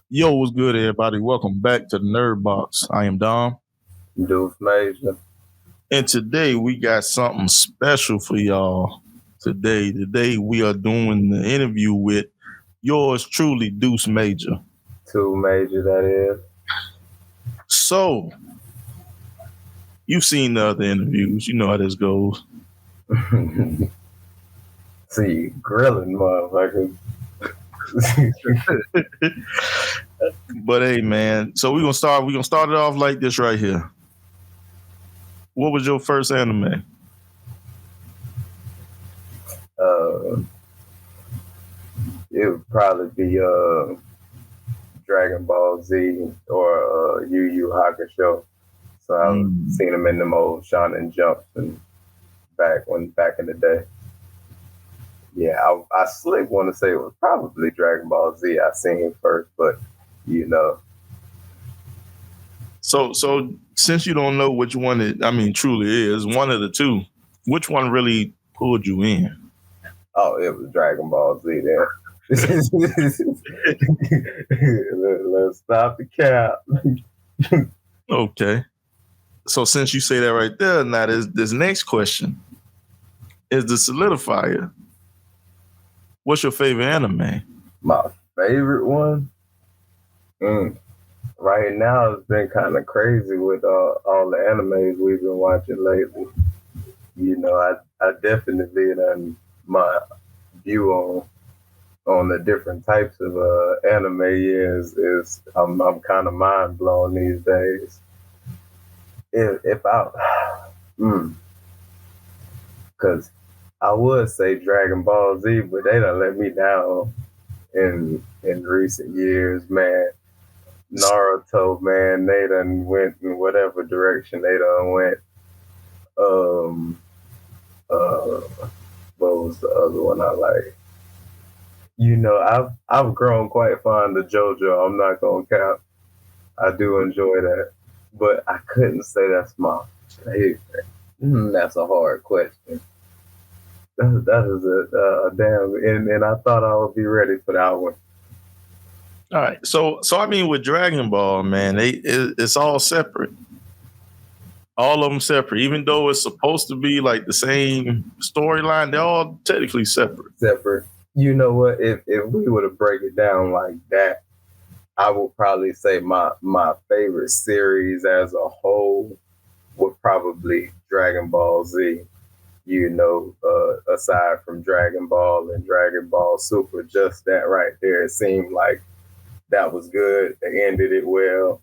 Yo, what's good, everybody? Welcome back to the Nerd Box. I am Dom, Duce Major. and today we got something special for y'all. Today we are doing the interview with yours truly, Duce Major. Two Major, that is. So, you've seen the other interviews. You know how this goes. See, grilling motherfuckers. But hey, man. So we're gonna start it off like this right here. What was your first anime? It would probably be Dragon Ball Z or Yu Yu Hakusho. So I've seen them in them old Shonen Jumps and back in the day. Yeah, I slick want to say it was probably Dragon Ball Z I seen first, but you know. So since you don't know which one it truly is, one of the two, which one really pulled you in? Oh, it was Dragon Ball Z then. Let's stop the cap. Okay. So since you say that right there, now this next question is the solidifier. What's your favorite anime? My favorite one? Right now, it's been kind of crazy with all the animes we've been watching lately. You know, I definitely done my view on the different types of anime is I'm kind of mind blown these days. If I, because I would say Dragon Ball Z, but they done let me down in recent years, man. Naruto, man, they done went in whatever direction they done went. What was the other one I like? You know, I've grown quite fond of JoJo. I'm not gonna cap. I do enjoy that, but I couldn't say that's my favorite. That's a hard question. That is a damn, and I thought I would be ready for that one. All right. So I mean, with Dragon Ball, man, it's all separate. All of them separate, even though it's supposed to be like the same storyline. They're all technically separate. Separate. You know what? If we were to break it down like that, I would probably say my favorite series as a whole would probably Dragon Ball Z. You know, aside from Dragon Ball and Dragon Ball Super, just that right there, it seemed like that was good. They ended it well.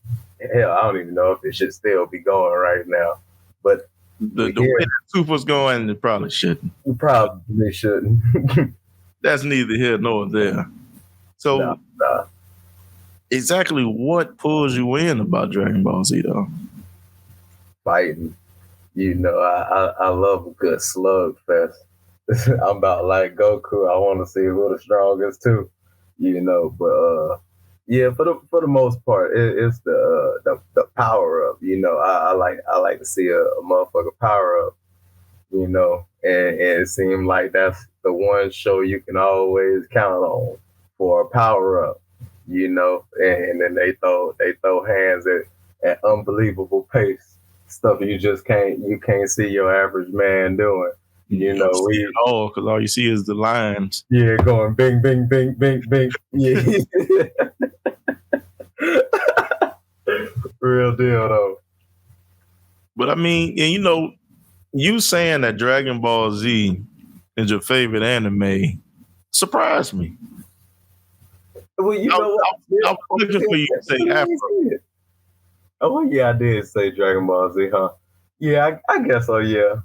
Hell, I don't even know if it should still be going right now. But the way that Super's going, it probably shouldn't. You probably shouldn't. That's neither here nor there. So, exactly what pulls you in about Dragon Ball Z, though? Fighting. You know, I love a good slugfest. I'm about like Goku. I want to see who the strongest too. You know, but yeah, for the most part, it's the power up. You know, I like to see a motherfucker power up. You know, and it seemed like that's the one show you can always count on for a power up. You know, and then they throw hands at unbelievable pace. Stuff you can't see your average man doing. You know, because all you see is the lines. Yeah, going bing, bing, bing, bing, bing. Yeah. Real deal though. But I mean, and you know, you saying that Dragon Ball Z is your favorite anime surprised me. Well, you know what? I was looking for you to say Afro. Oh yeah, I did say Dragon Ball Z, huh? Yeah, I guess so. Yeah.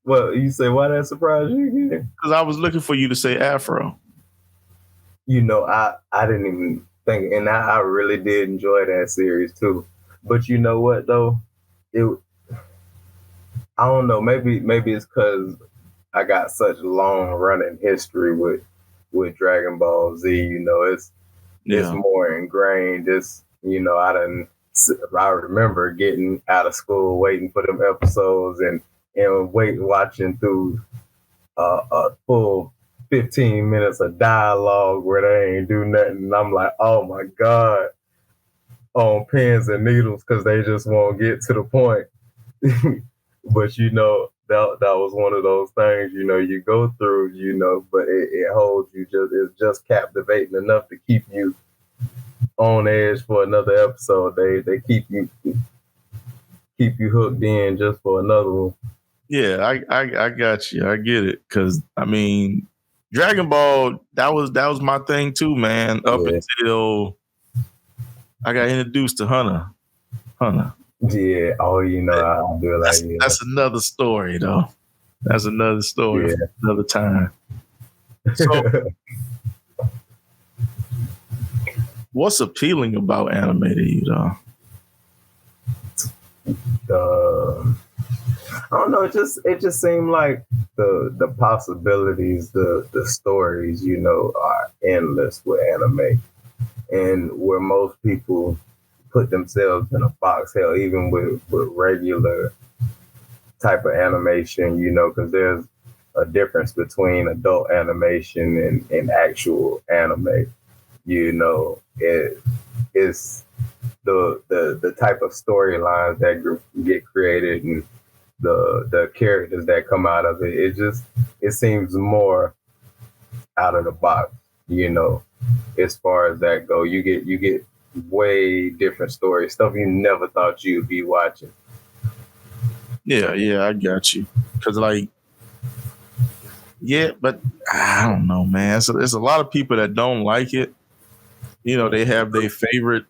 Well, you say why that surprised you again? Because I was looking for you to say Afro. You know, I didn't even think, and I really did enjoy that series too. But you know what though, I don't know. Maybe it's because I got such long running history with Dragon Ball Z. You know, it's more ingrained. It's, you know, I remember getting out of school, waiting for them episodes, and watching through a full 15 minutes of dialogue where they ain't do nothing. And I'm like, oh my God, on pins and needles because they just won't get to the point. But that was one of those things, you go through, but it holds you, it's just captivating enough to keep you on edge for another episode. They keep you hooked in just for another one. Yeah, I got you. I get it. Cause I mean, Dragon Ball, that was my thing too, man. Up until I got introduced to Hunter. Yeah. Oh, I do like that's another story though. That's another story for another time. So what's appealing about anime to you though? I don't know. It just seemed like the possibilities, the stories, are endless with anime, and where most people put themselves in a box. Hell, even with regular type of animation, because there's a difference between adult animation and actual anime. It's the type of storylines that get created and the characters that come out of it. It seems more out of the box, as far as that go. You get way different stories, stuff you never thought you'd be watching. Yeah, I got you. Cause but I don't know, man. So there's a lot of people that don't like it. They have their favorite,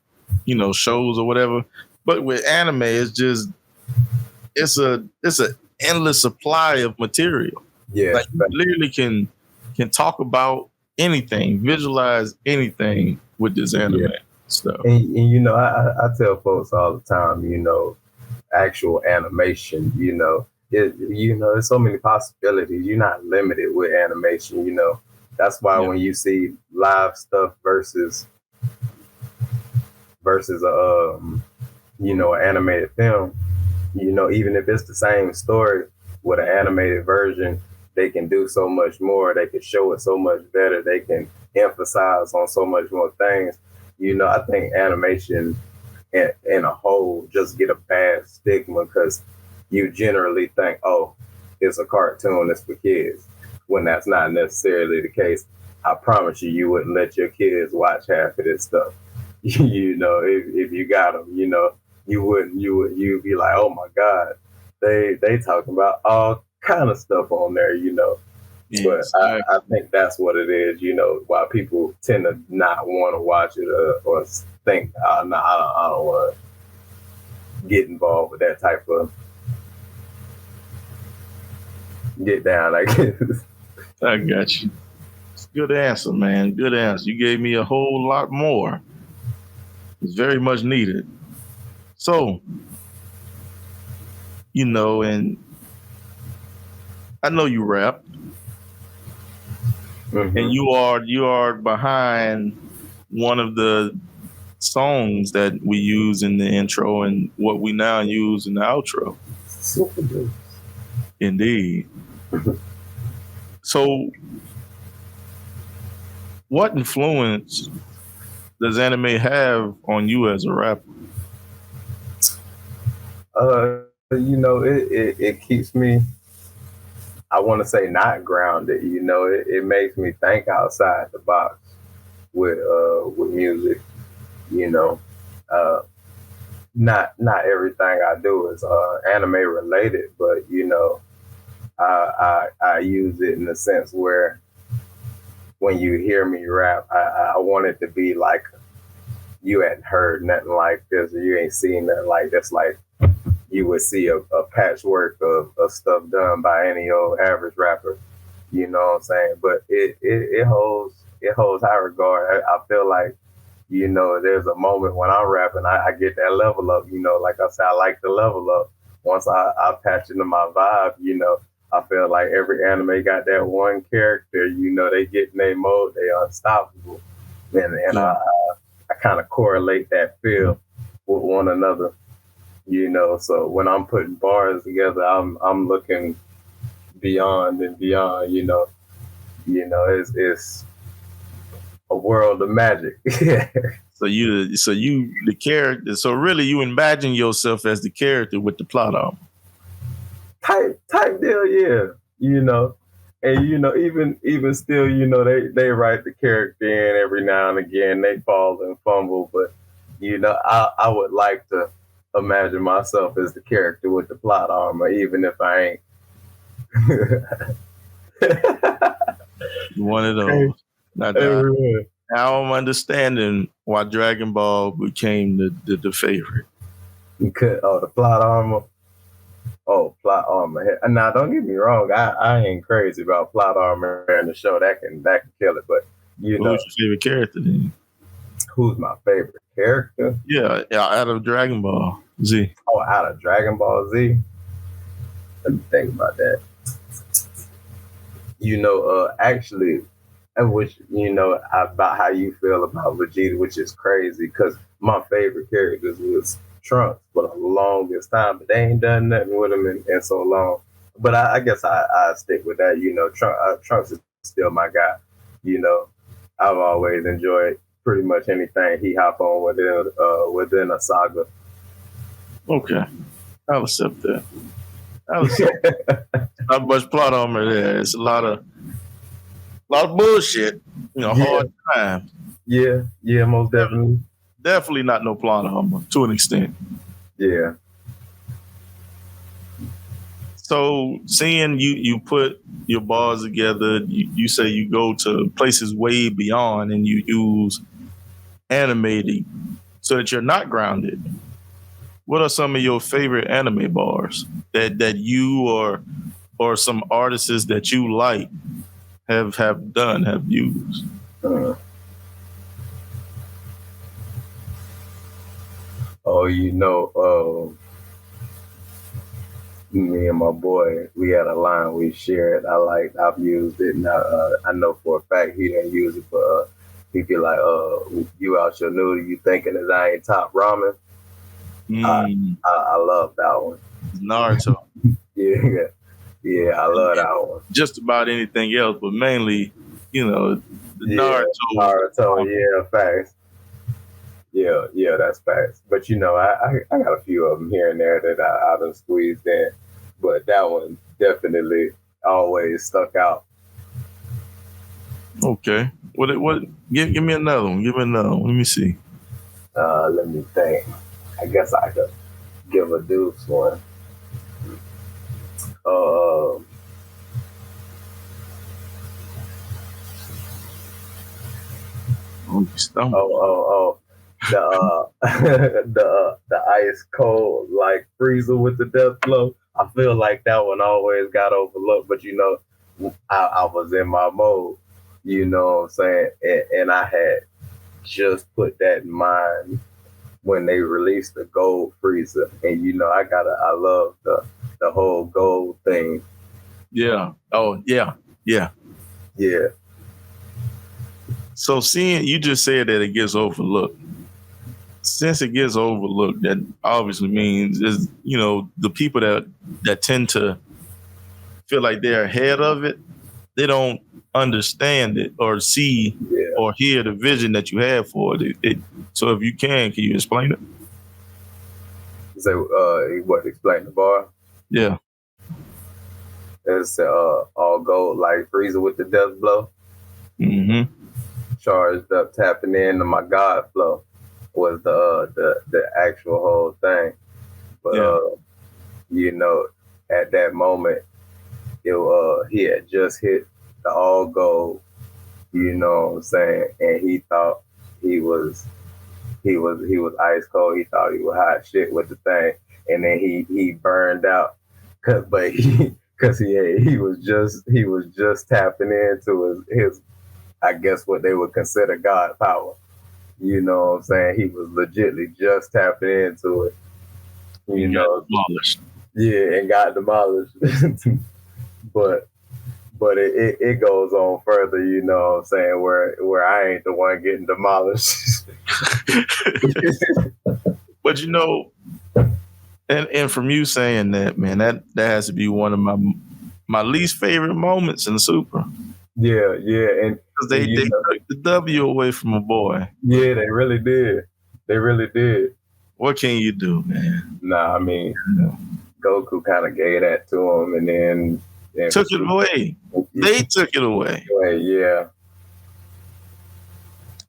shows or whatever. But with anime, it's a endless supply of material. Yeah, like you literally can talk about anything, visualize anything with this anime stuff. And I tell folks all the time, actual animation, there's so many possibilities. You're not limited with animation, That's why when you see live stuff versus an animated film, even if it's the same story with an animated version, they can do so much more. They can show it so much better. They can emphasize on so much more things. I think animation in a whole just get a bad stigma because you generally think, oh, it's a cartoon, it's for kids, when that's not necessarily the case. I promise you wouldn't let your kids watch half of this stuff. If you got them, you'd be like, oh my God, they talking about all kind of stuff on there, But I think that's what it is, why people tend to not want to watch it or think, I don't want to get involved with that type of get down, I guess. I got you. Good answer, man. Good answer. You gave me a whole lot more. It's very much needed. So, and I know you rap. Mm-hmm. And you are behind one of the songs that we use in the intro and what we now use in the outro. Super Duce. Indeed. So, what influence does anime have on you as a rapper? It keeps me, I want to say, not grounded. It makes me think outside the box with music. Not everything I do is anime related, but I use it in the sense where when you hear me rap, I want it to be like you hadn't heard nothing like this, or you ain't seen nothing like this. Like you would see a patchwork of stuff done by any old average rapper. You know what I'm saying? But it holds high regard. I feel like, there's a moment when I'm rapping, I get that level up. Like I said, I like the level up. Once I patch into my vibe, I feel like every anime got that one character, they get in their mode, they unstoppable. And I kind of correlate that feel with one another, so when I'm putting bars together, I'm looking beyond and beyond, You know, it's a world of magic. So you the character. So really, you imagine yourself as the character with the plot armor. type deal, yeah. You know, and you know, even still, you know, they write the character in every now and again. They fall and fumble, but you know, I would like to imagine myself as the character with the plot armor, even if I ain't. One of those. Now I'm understanding why Dragon Ball became the favorite. Oh, the plot armor. Oh, plot armor. Now, don't get me wrong. I ain't crazy about plot armor in the show. That can kill it. But you know, who's your favorite character then? Who's my favorite character? Yeah, out of Dragon Ball Z. Oh, out of Dragon Ball Z. Let me think about that. You know, actually, which you know about how you feel about Vegeta, which is crazy because my favorite characters was Trunks for the longest time, but they ain't done nothing with him in so long. But I guess I stick with that. You know, Trunks is still my guy. You know, I've always enjoyed pretty much anything he hop on within a saga. Okay, I'll accept that. Not much plot armor there. It's a lot of bullshit. You know, hard time. Yeah, most definitely. Definitely not no plot armor to an extent. Yeah. So seeing you put your bars together, you say you go to places way beyond and you use animating so that you're not grounded. What are some of your favorite anime bars that you or some artists that you like have used? Oh, you know, me and my boy, we had a line we shared. I've used it, and I know for a fact he didn't use it, but he be like, "You out your noodle, you thinking that I ain't top ramen?" I love that one. Naruto. yeah, I love that one. Just about anything else, but mainly, you know, Naruto, yeah, facts. Yeah, that's facts. But you know, I got a few of them here and there that I done squeezed in, but that one definitely always stuck out. Okay, what? Give me another one. Give me another one. Let me see. Let me think. I guess I could give a Duce one. The ice cold like freezer with the death blow. I feel like that one always got overlooked, but you know, I was in my mode, you know what I'm saying, and I had just put that in mind when they released the gold freezer, and you know, I love the whole gold thing. Yeah. Oh yeah. So seeing you just said that it gets overlooked. Since it gets overlooked, that obviously means is, you know, the people that tend to feel like they're ahead of it, they don't understand it or see or hear the vision that you have for it. So if you can you explain it? So what, explain the bar? Yeah. It's all gold like freezer with the death blow. Mm-hmm. Charged up, tapping into my God flow was the actual whole thing. But you know, at that moment, he had just hit the all gold. You know what I'm saying? And he thought he was ice cold. He thought he was hot shit with the thing, and then he burned out. Because he was just tapping into his I guess what they would consider God power. You know what I'm saying? He was legitly just tapping into it. You know, demolished. Yeah, and got demolished. but it goes on further, you know what I'm saying, where I ain't the one getting demolished. But you know, and from you saying that, man, that has to be one of my least favorite moments in Super. Yeah, and because they took the W away from a boy. Yeah, they really did. What can you do, man? Nah, I mean, Goku kind of gave that to him, and then took it away. They took it away. Yeah,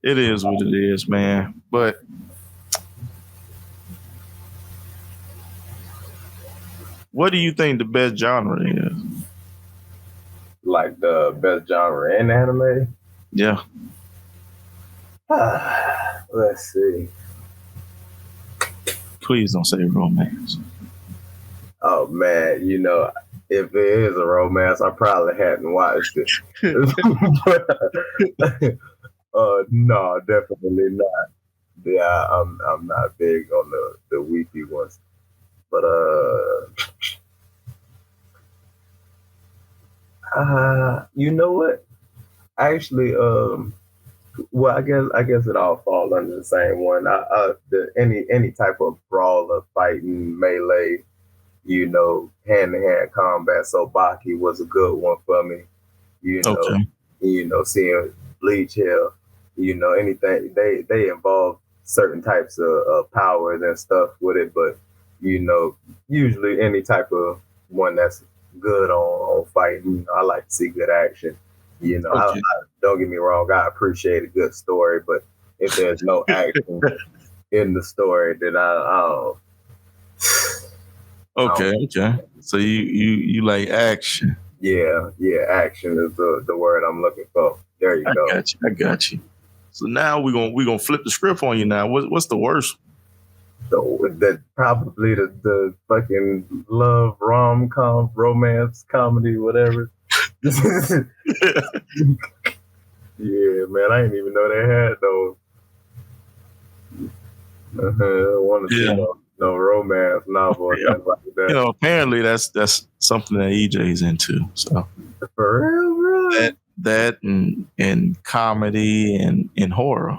it is what it is, man. But what do you think the best genre is? Like the best genre in anime? Yeah. Let's see. Please don't say romance. Oh man, if there is a romance, I probably hadn't watched it. No, definitely not. Yeah, I'm not big on the weepy ones. But you know what? Actually, well, I guess it all falls under the same one. Any type of brawler, fighting, melee, hand-to-hand combat. So Baki was a good one for me. Okay. Seeing Bleach here, anything they involve certain types of powers and stuff with it, but usually any type of one that's good on fighting. I like to see good action. Okay. I don't get me wrong, I appreciate a good story, but if there's no action in the story, then I don't. Okay. So you like action? Yeah. Action is the word I'm looking for. There you go. I got you. So now we're gonna flip the script on you. Now, what's the worst? Probably the fucking love rom-com, romance comedy, whatever. Yeah, man, I didn't even know they had those. I want to see no romance novel or nothing like that. Apparently that's something that EJ's into. So for real, bro. That and comedy and horror.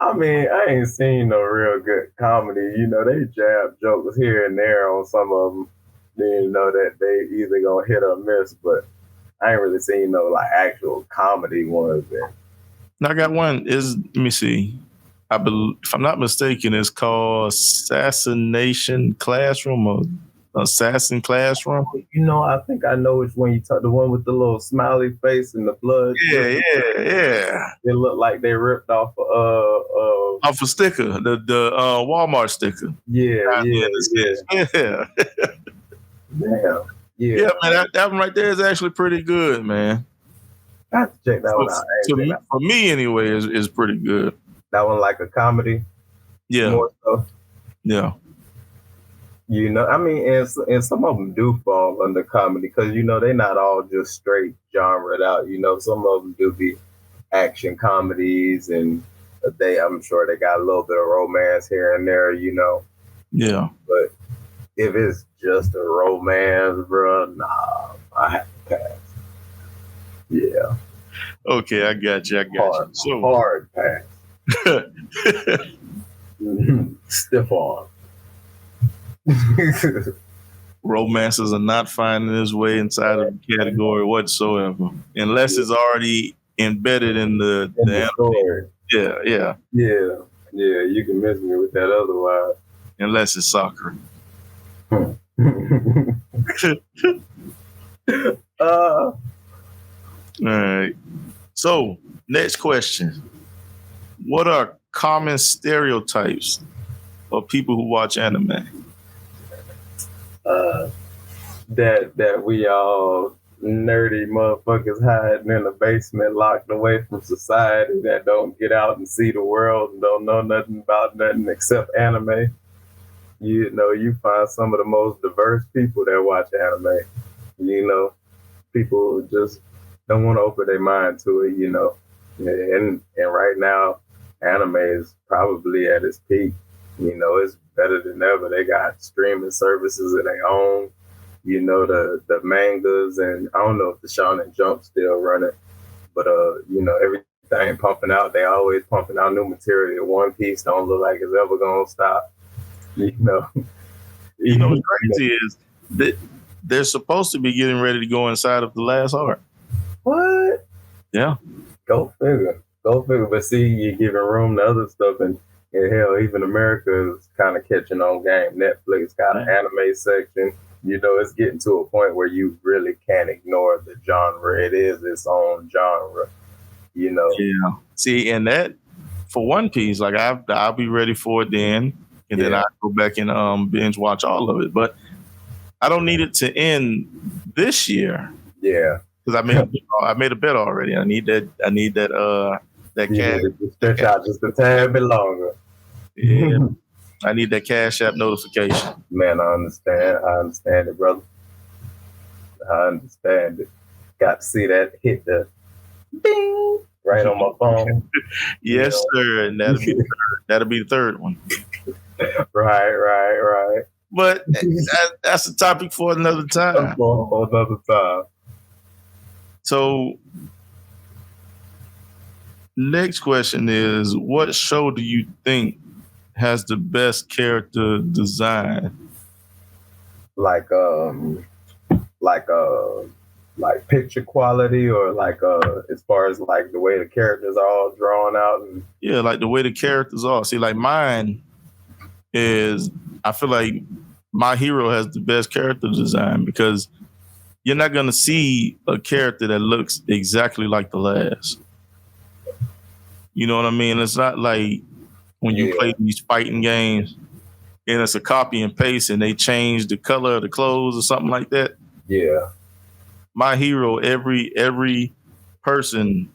I mean, I ain't seen no real good comedy. They jab jokes here and there on some of them. Then that they either gonna hit or miss, but I ain't really seen no like actual comedy ones. Now I got one. Let me see. I believe, if I'm not mistaken, it's called Assassination Classroom or Assassin Classroom. I think I know which one you talk. The one with the little smiley face and the blood. Yeah. It looked like they ripped off a sticker, the Walmart sticker. Yeah. Damn. Yeah, man, that one right there is actually pretty good, man. I have to check that one out. For me, anyway, is pretty good. That one like a comedy. Yeah. More so. Yeah. I mean, and some of them do fall under comedy because they're not all just straight genre'd out. Some of them do be action comedies, and I'm sure they got a little bit of romance here and there. Yeah. But if it's just a romance, bro, nah, I have to pass. Yeah. Okay, I got you. So hard pass. Stiff arm. Romances are not finding its way inside of the category whatsoever, unless it's already embedded in the story. Yeah. You can miss me with that otherwise. Unless it's soccer. All right. So, next question. What are common stereotypes of people who watch anime? That we all nerdy motherfuckers hiding in the basement, locked away from society, that don't get out and see the world and don't know nothing about nothing except anime. You find some of the most diverse people that watch anime. People just don't want to open their mind to it, And right now, anime is probably at its peak. It's better than ever. They got streaming services of their own. The mangas, and I don't know if the Shonen Jump's still running, but everything pumping out. They always pumping out new material. One Piece don't look like it's ever gonna stop. What's crazy is that they're supposed to be getting ready to go inside of the last arc. What? Yeah. Go figure. Go figure. But see, you're giving room to other stuff, and hell, even America is kind of catching on game. Netflix got an anime section. You know, it's getting to a point where you really can't ignore the genre. It is its own genre. You know. Yeah. See, and that for One Piece, like I'll be ready for it then, and then I go back and binge watch all of it. But I don't need it to end this year. Yeah. Because I made a bet already. I need that that cash. To stretch out just a tad bit longer. Yeah. I need that Cash App notification. Man, I understand it, brother. I understand it. Got to see that hit the ding right on my phone. Yes, sir. And that'll be the third one. Right. But that's a topic for another time. So, next question is, what show do you think has the best character design? Like picture quality, or as far as like the way the characters are all drawn out. Yeah, like the way the characters are. See, like mine is, I feel like My Hero has the best character design because you're not going to see a character that looks exactly like the last. You know what I mean? It's not like when you play these fighting games and it's a copy and paste and they change the color of the clothes or something like that. Yeah. My Hero, every person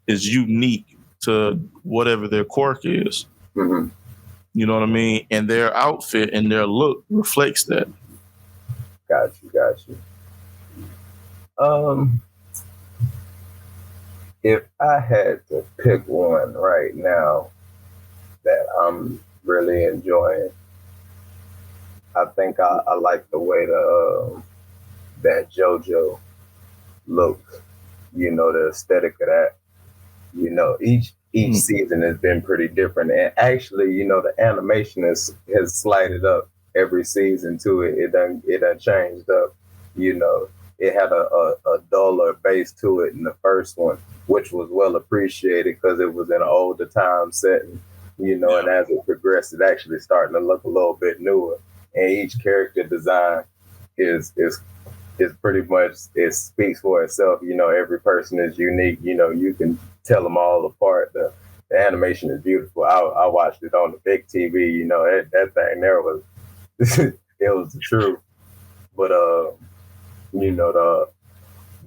is unique to whatever their quirk is. Mm-hmm. You know what I mean? And their outfit and their look reflects that. Got you. If I had to pick one right now that I'm really enjoying, I think I like the way that JoJo looks. You know, the aesthetic of that. You know, each season has been pretty different, and actually, you know, the animation has slided up every season too. It done changed up. You know, it had a duller base to it in the first one, which was well appreciated because it was in an older time setting. You know, and as it progressed, it actually starting to look a little bit newer. And each character design is pretty much, it speaks for itself. You know, every person is unique. You know, you can tell them all apart. The animation is beautiful. I watched it on the big TV. You know, that thing there was it was the truth. But you know, the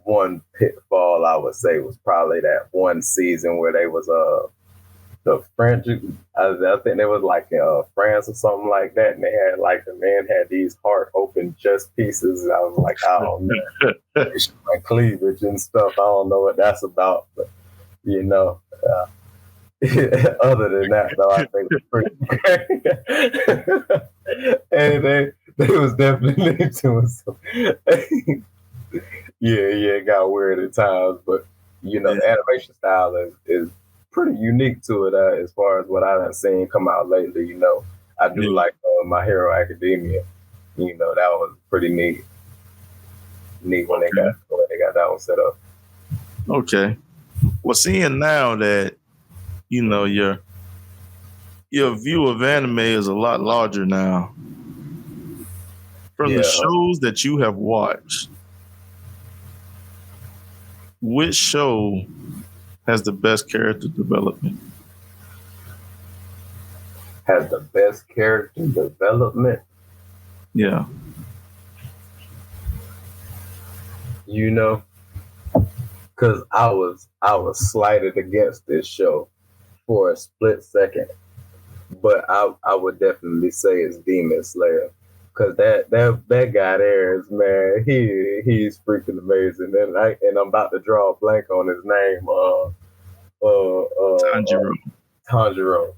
one pitfall I would say was probably that one season where they was the French, I think they was like in France or something like that, and they had like the man had these heart open chest pieces. And I was like, I don't know, my cleavage and stuff. I don't know what that's about, but you know, other than that, though, I think it's pretty. And they was definitely doing some. Yeah, it got weird at times, but you know, the animation style is pretty unique to it as far as what I've seen come out lately. You know, I do like My Hero Academia. You know, that was pretty neat when they got that one set up. Okay. Well, seeing now that, you know, your view of anime is a lot larger now. From the shows that you have watched, which show has the best character development? Has the best character development? Yeah. You know, because I was slighted against this show for a split second, but I would definitely say it's Demon Slayer, because that guy there is, man, he's freaking amazing, and I'm about to draw a blank on his name. Tanjiro.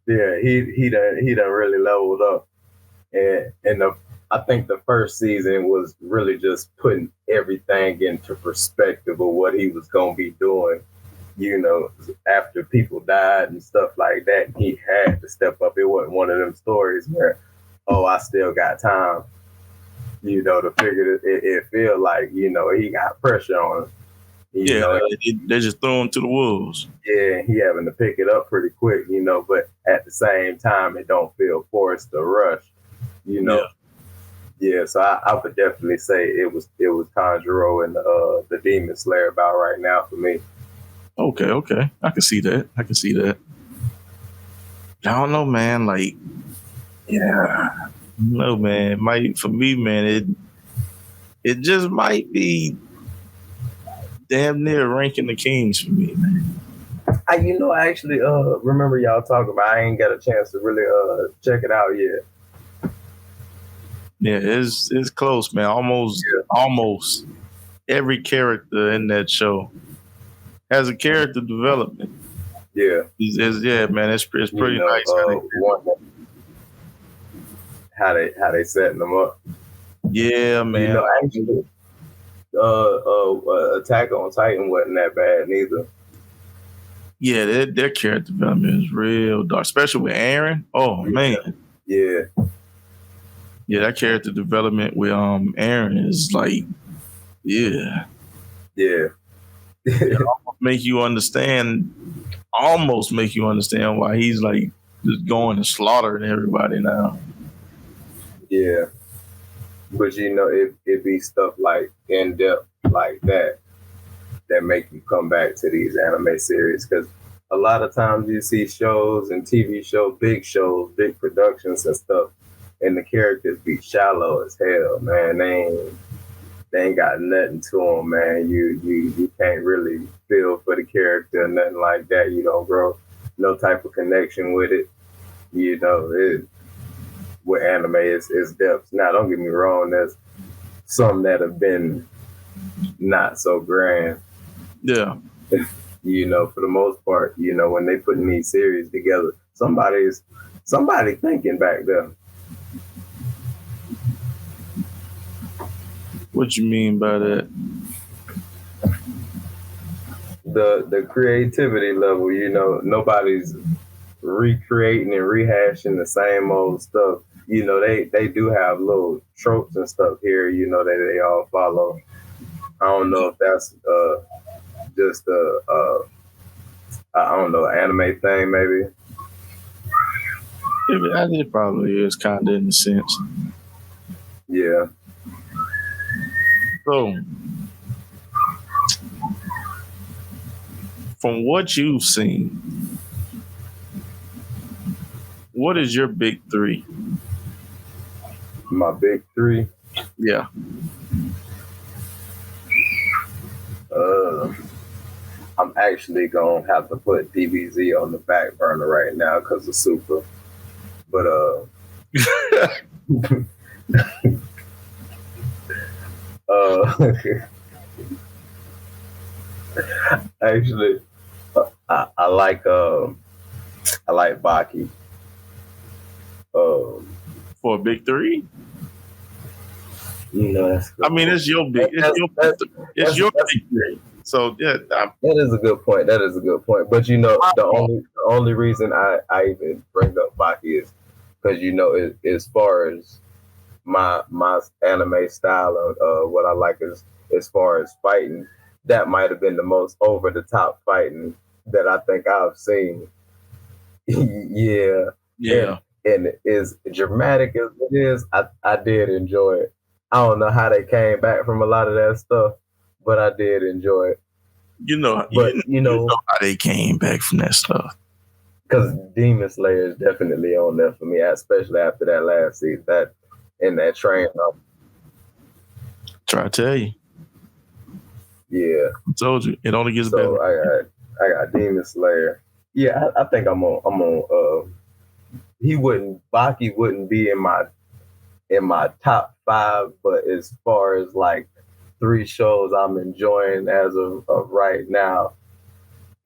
Yeah, he done really leveled up, and I think the first season was really just putting everything into perspective of what he was going to be doing. You know, after people died and stuff like that, he had to step up. It wasn't one of them stories where, oh, I still got time, you know, to figure it feel like, you know, he got pressure on him. You know, they just throw him to the wolves. yeah, he having to pick it up pretty quick, you know, but at the same time, it don't feel forced or rushed, you know. Yeah, so I would definitely say it was Tanjiro and the Demon Slayer about right now for me. Okay, I can see that. I don't know, man. Like, yeah, no, man. Might for me, man. It just might be damn near ranking the Kings for me, man. I actually remember y'all talking about. I ain't got a chance to really check it out yet. Yeah, it's close, man. Almost every character in that show has a character development. Yeah, man. It's pretty nice. How they setting them up. Yeah, man. You know, actually, Attack on Titan wasn't that bad neither. Yeah, their character development is real dark, especially with Eren. Oh man. Yeah. Yeah, that character development with Eren is like, yeah. Almost make you understand why he's like just going and slaughtering everybody now. Yeah. But you know, it be stuff like in depth like that make you come back to these anime series, because a lot of times you see shows and TV shows, big productions and stuff, and the characters be shallow as hell, man. They ain't got nothing to them, man. You can't really feel for the character or nothing like that. You don't grow no type of connection with it. You know, with anime, it's depth. Now, don't get me wrong. There's some that have been not so grand. Yeah. You know, for the most part, you know, when they putting these series together, somebody thinking back there. What you mean by that? The creativity level, you know, nobody's recreating and rehashing the same old stuff. You know, they do have little tropes and stuff here, you know, that they all follow. I don't know if that's just I don't know, anime thing maybe. It probably is kind of in a sense. Yeah. So, from what you've seen, what is your big three? My big three? Yeah. I'm actually gonna have to put DBZ on the back burner right now because of Super. But actually, I like Baki. For a big three? You know, that's good. I mean, it's your big big three. So yeah, that is a good point. But you know, the only reason I even bring up Baki is because, you know, as far as my anime style of what I like is, as far as fighting, that might have been the most over the top fighting that I think I've seen. Yeah. And as dramatic as it is, I did enjoy it. I don't know how they came back from a lot of that stuff, but I did enjoy it. You know how they came back from that stuff. Because Demon Slayer is definitely on there for me, especially after that last season, that train up. Try to tell you. Yeah. I told you, it only gets better. I got Demon Slayer. Yeah, I think I'm on Baki wouldn't be in my top 5, but as far as like 3 shows I'm enjoying as of right now,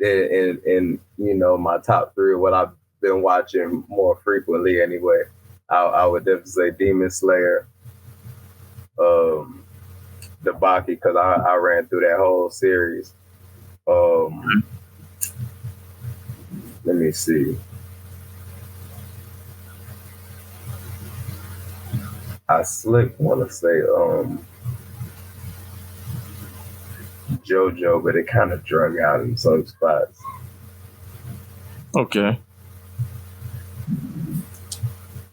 and you know, my top 3 of what I've been watching more frequently anyway, I would definitely say Demon Slayer, the Baki, because I ran through that whole series. Let me see. I slick want to say JoJo, but it kind of drug out in some spots. Okay.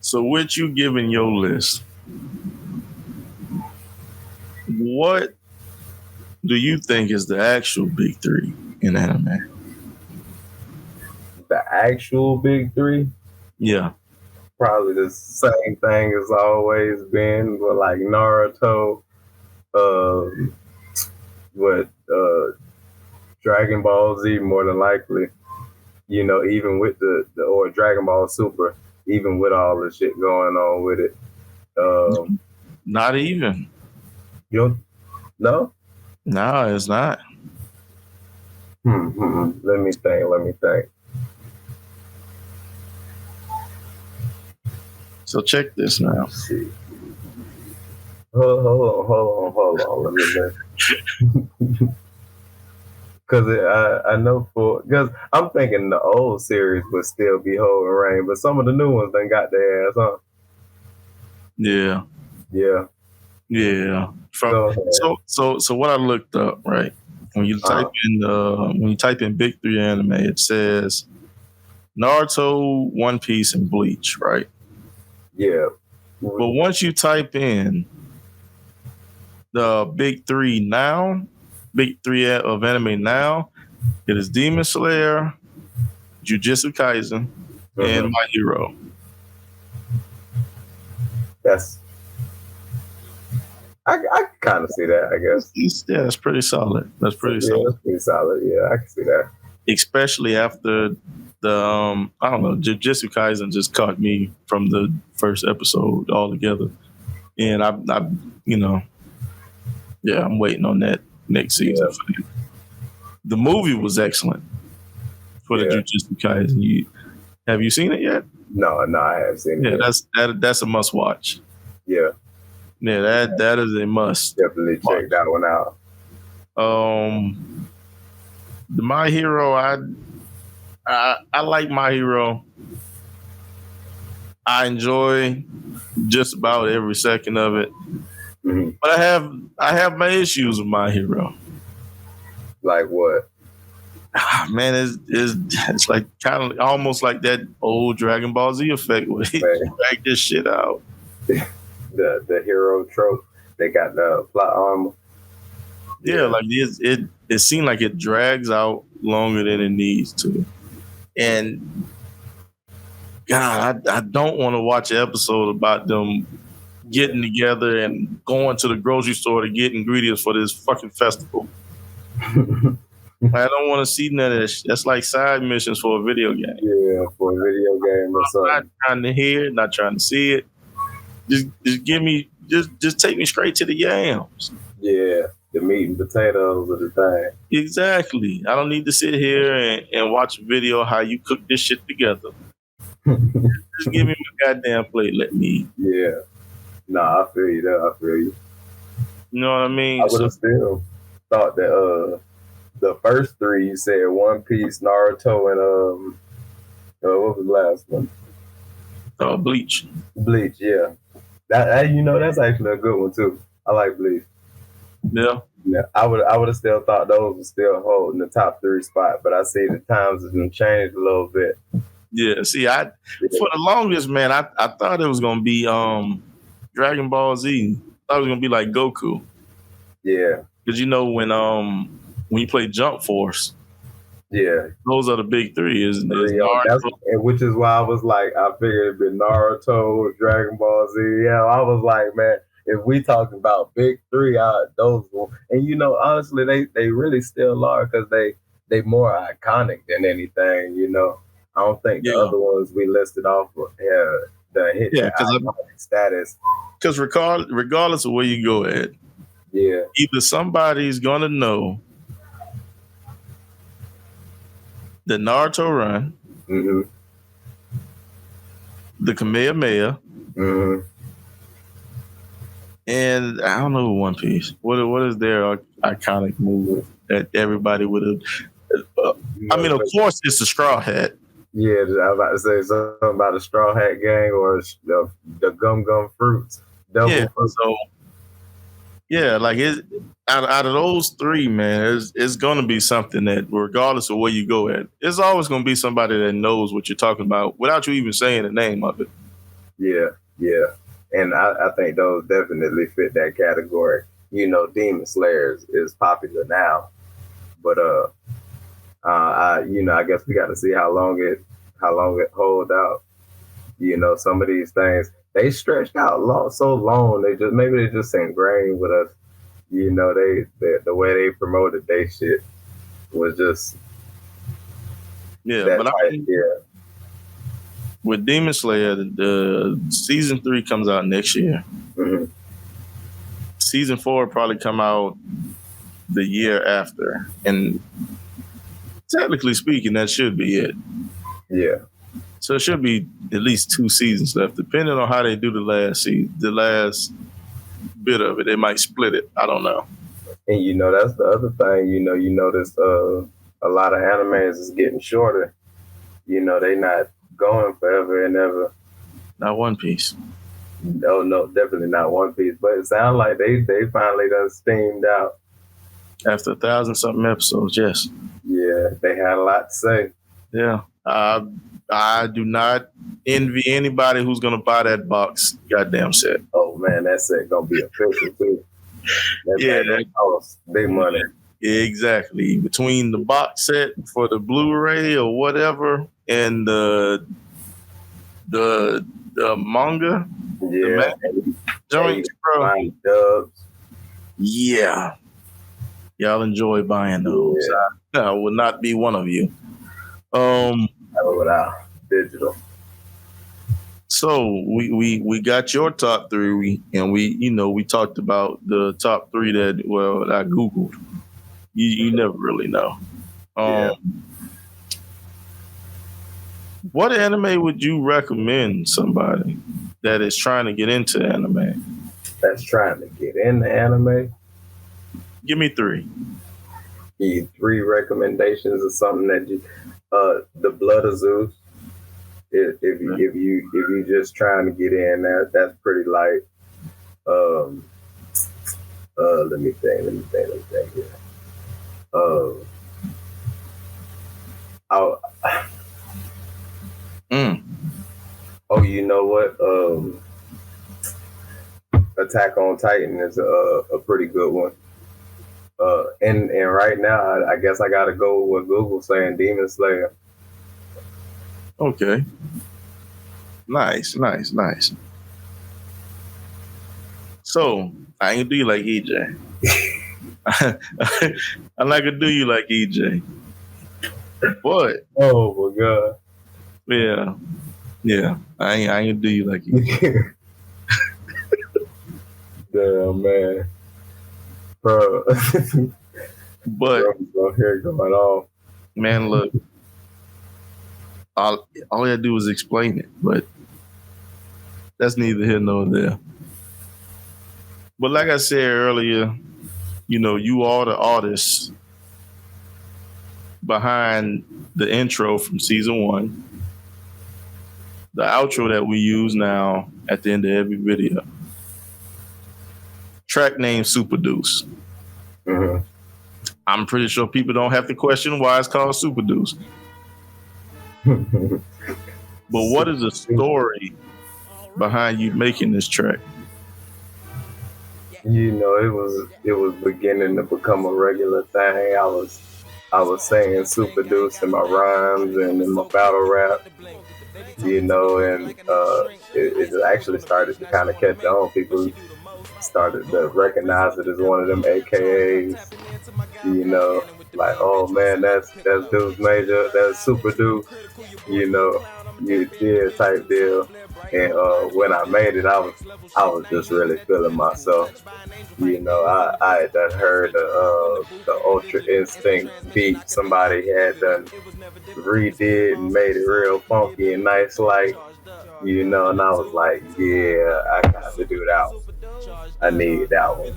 So what you giving your list? What do you think is the actual big three in anime? The actual big three? Yeah. Probably the same thing as always been, but like Naruto, Dragon Ball Z more than likely. You know, even with the or Dragon Ball Super, even with all the shit going on with it. Not even. You don't know? No, it's not. Let me think. So check this now. Let's see. Hold on. Let me look. Because I know because I'm thinking the old series would still be holding reign, but some of the new ones done got their ass on. Yeah. So what I looked up, right? When you type in big three anime, it says Naruto, One Piece, and Bleach, right? Yeah. But once you type in the big three of anime now, it is Demon Slayer, Jujutsu Kaisen, and My Hero. I can kind of see that, I guess. Yeah, that's pretty solid. That's pretty solid. That's pretty solid. Yeah, I can see that. Especially after the I don't know, Jujutsu Kaisen just caught me from the first episode altogether, and I'm waiting on that next season. Yeah. The movie was excellent for the Jujutsu Kaisen. Have you seen it yet? No, I haven't seen it. Yeah, that's a must watch. Yeah. Yeah, that is a must. Definitely check that one out. The My Hero, I like My Hero. I enjoy just about every second of it. Mm-hmm. But I have my issues with My Hero. Like what? Man, it's like kind of almost like that old Dragon Ball Z effect where they drag this shit out. The hero trope. They got the plot armor. Yeah, like it seemed like it drags out longer than it needs to. And God, I don't want to watch an episode about them getting together and going to the grocery store to get ingredients for this fucking festival. I don't want to see none of that shit. That's like side missions for a video game. Yeah, for a video game or something. I'm not trying to hear it, not trying to see it. Just give me, just take me straight to the yams. Yeah, the meat and potatoes are the thing. Exactly. I don't need to sit here and watch a video how you cook this shit together. Just give me my goddamn plate. Let me eat. Yeah. Nah, I feel you. You know what I mean? I would have still thought that the first three you said One Piece, Naruto, and what was the last one? Bleach. Bleach, yeah. That's actually a good one too. I like Bleach. Yeah. Yeah, I would have still thought those would still hold in the top 3 spot, but I see the times have been changed a little bit. Yeah, see, for the longest, man, I thought it was gonna be Dragon Ball Z. I thought it was gonna be like Goku. Yeah. Because when you play Jump Force, yeah, those are the big three. Which is why I was like, I figured it'd be Naruto, Dragon Ball Z. Yeah, I was like, man, if we talk about big three, those will, and honestly, they really still are because they more iconic than anything. I don't think the other ones we listed off the hit iconic status. Because regardless of where you go at, either somebody's gonna know the Naruto run, the Kamehameha, and I don't know One Piece. What is their iconic move that everybody would have? I mean, of course, it's the Straw Hat. Yeah, I was about to say something about the Straw Hat Gang or the Gum Fruits. Yeah, Yeah, like out of those three, man, it's gonna be something that, regardless of where you go at, it's always gonna be somebody that knows what you're talking about without you even saying the name of it. Yeah, yeah. And I think those definitely fit that category. Demon Slayer is popular now, but I guess we got to see how long it hold out. Some of these things they stretched out so long. They just ingrained with us. The way they promoted their shit was just Yeah, but type, yeah. With Demon Slayer, the season 3 comes out next year. Mm-hmm. Season 4 probably come out the year after, and technically speaking, that should be it. Yeah. So it should be at least 2 seasons left, depending on how they do the last bit of it. They might split it. I don't know. And that's the other thing. You notice a lot of animes is getting shorter. They not going forever and ever. Not One Piece. No, definitely not One Piece. But it sounds like they finally done steamed out. After 1,000-something episodes, yes. Yeah, they had a lot to say. Yeah. I do not envy anybody who's going to buy that box goddamn set. Oh, man, that set going to be official, too. That costs big money. Exactly. Between the box set for the Blu-ray or whatever and the manga, yeah, the joints, bro. Dubs. Yeah, y'all enjoy buying those. Yeah. I will not be one of you. Without digital. So we got your top 3, and we talked about the top 3 that I Googled. You never really know. What anime would you recommend somebody that is trying to get into anime? That's trying to get into anime? Give me 3. Give you 3 recommendations of something that you The Blood of Zeus. If you just trying to get in, that's pretty light. Let me think here. Oh, you know what? Attack on Titan is a pretty good one. And right now, I guess I gotta go with Google saying Demon Slayer. Okay. Nice. So I ain't gonna do you like EJ. I'm not gonna do you like EJ. But oh my god. Yeah. I ain't gonna do you like EJ. Damn, man. Bro. But here going on. Man, look. All I do is explain it, but that's neither here nor there. But like I said earlier, you are the artist behind the intro from season 1, the outro that we use now at the end of every video. Track name Super Duce. Mm-hmm. I'm pretty sure people don't have to question why it's called Super Duce. But what is the story behind you making this track? It was beginning to become a regular thing. I was saying Super Duce in my rhymes and in my battle rap, and it actually started to kind of catch on. People started to recognize it as one of them AKAs, like, oh man, that's Duce Major, that's Super Duce, type deal. And when I made it, I was just really feeling myself. I had done heard the Ultra Instinct beat somebody had done redid and made it real funky and nice, like, and I was like, yeah, I got to do that one. I need that one,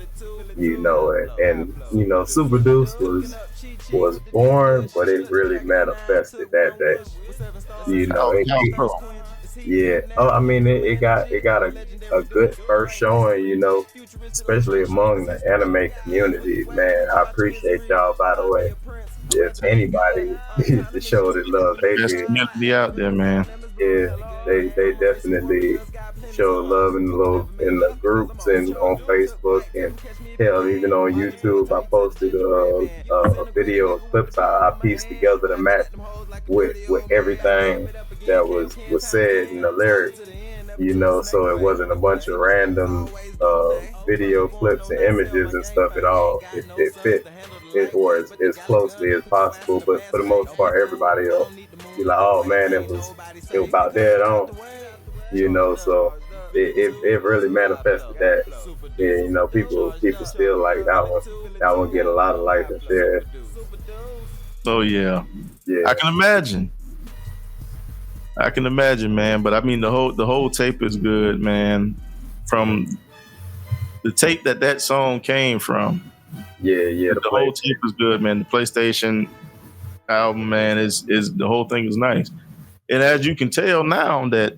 and Super Duce was born, but it really manifested that day, Yeah. Oh, I mean, it got a good first showing, you know, especially among the anime community. Man, I appreciate y'all. By the way, if anybody to show the love, they Best did. community out there, man. Yeah, they definitely show love in the groups and on Facebook and hell, even on YouTube. I posted a video of clips I pieced together to match with everything that was said in the lyrics. You know, so it wasn't a bunch of random video clips and images and stuff at all. It fit it or as closely as possible, but for the most part, everybody else be like, "Oh man, it was about dead on," you know. So it really manifested that. Yeah, you know, people still like that one. That one get a lot of likes and shares. So yeah, Yeah, I can imagine, man. But I mean, the whole tape is good, man. From the tape that song came from, yeah. the whole tape is good, man. The PlayStation album, man, is the whole thing is nice. And as you can tell now that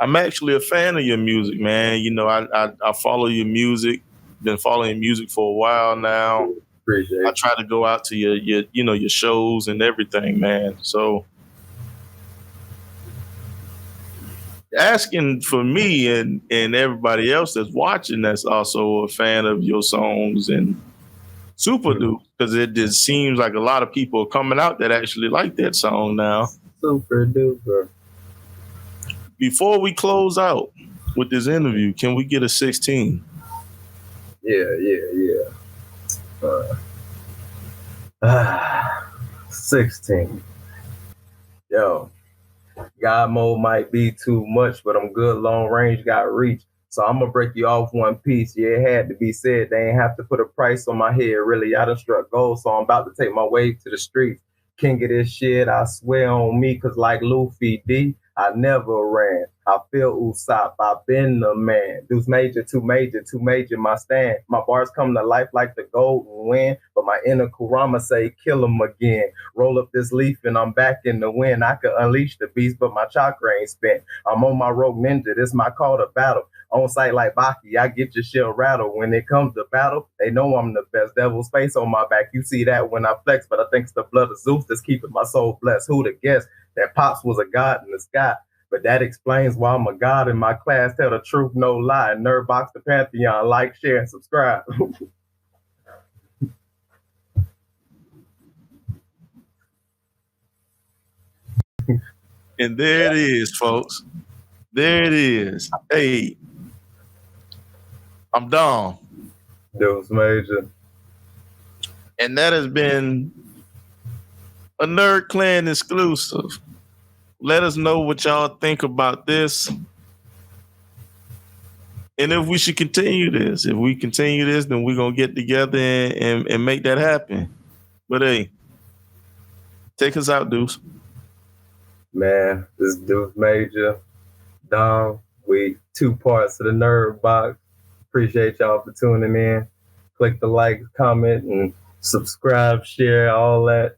I'm actually a fan of your music, man. You know, I follow your music. Been following music for a while now. Appreciate it. I try to go out to your shows and everything, man. So asking for me and everybody else that's watching that's also a fan of your songs and Super Dupe, because it just seems like a lot of people are coming out that actually like that song now. Super duper. Before we close out with this interview, can we get a 16? Yeah. 16. Yo, God mode might be too much, but I'm good long range, got reach. So I'm gonna break you off one piece. Yeah, it had to be said. They ain't have to put a price on my head. Really, I done struck gold, so I'm about to take my wave to the streets. King of this shit, I swear on me, cause like Luffy D, I never ran. I feel Usopp, I've been the man. Duce major, too major, my stand. My bars come to life like the golden wind, but my inner Kurama say, kill him again. Roll up this leaf and I'm back in the wind. I could unleash the beast, but my chakra ain't spent. I'm on my rogue ninja, this my call to battle. On sight like Baki, I get your shell rattled. When it comes to battle, they know I'm the best. Devil's face on my back, you see that when I flex, but I think it's the blood of Zeus that's keeping my soul blessed. Who'd have guessed that Pops was a god in the sky? But that explains why I'm a god in my class. Tell the truth, no lie. Nerdbox the Pantheon. Like, share, and subscribe. And there it is, folks. There it is. Hey, I'm Dom. Duce major. And that has been a Nerd Clan exclusive. Let us know what y'all think about this. And if we should continue this. If we continue this, then we're going to get together and make that happen. But hey, take us out, Duce. Man, this is Duce Major. Dom, we 2 parts of the Nerd Box. Appreciate y'all for tuning in. Click the like, comment, and subscribe, share, all that.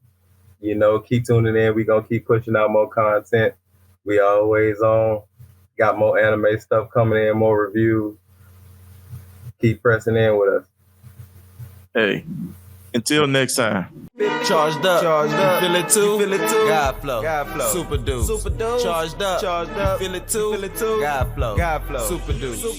You know, keep tuning in. We're going to keep pushing out more content. We always on. Got more anime stuff coming in, more reviews. Keep pressing in with us. Hey, until next time. Charged up. You feel it too? God flow. Super Duce. Charged up. You feel it too? God flow. Super Duce.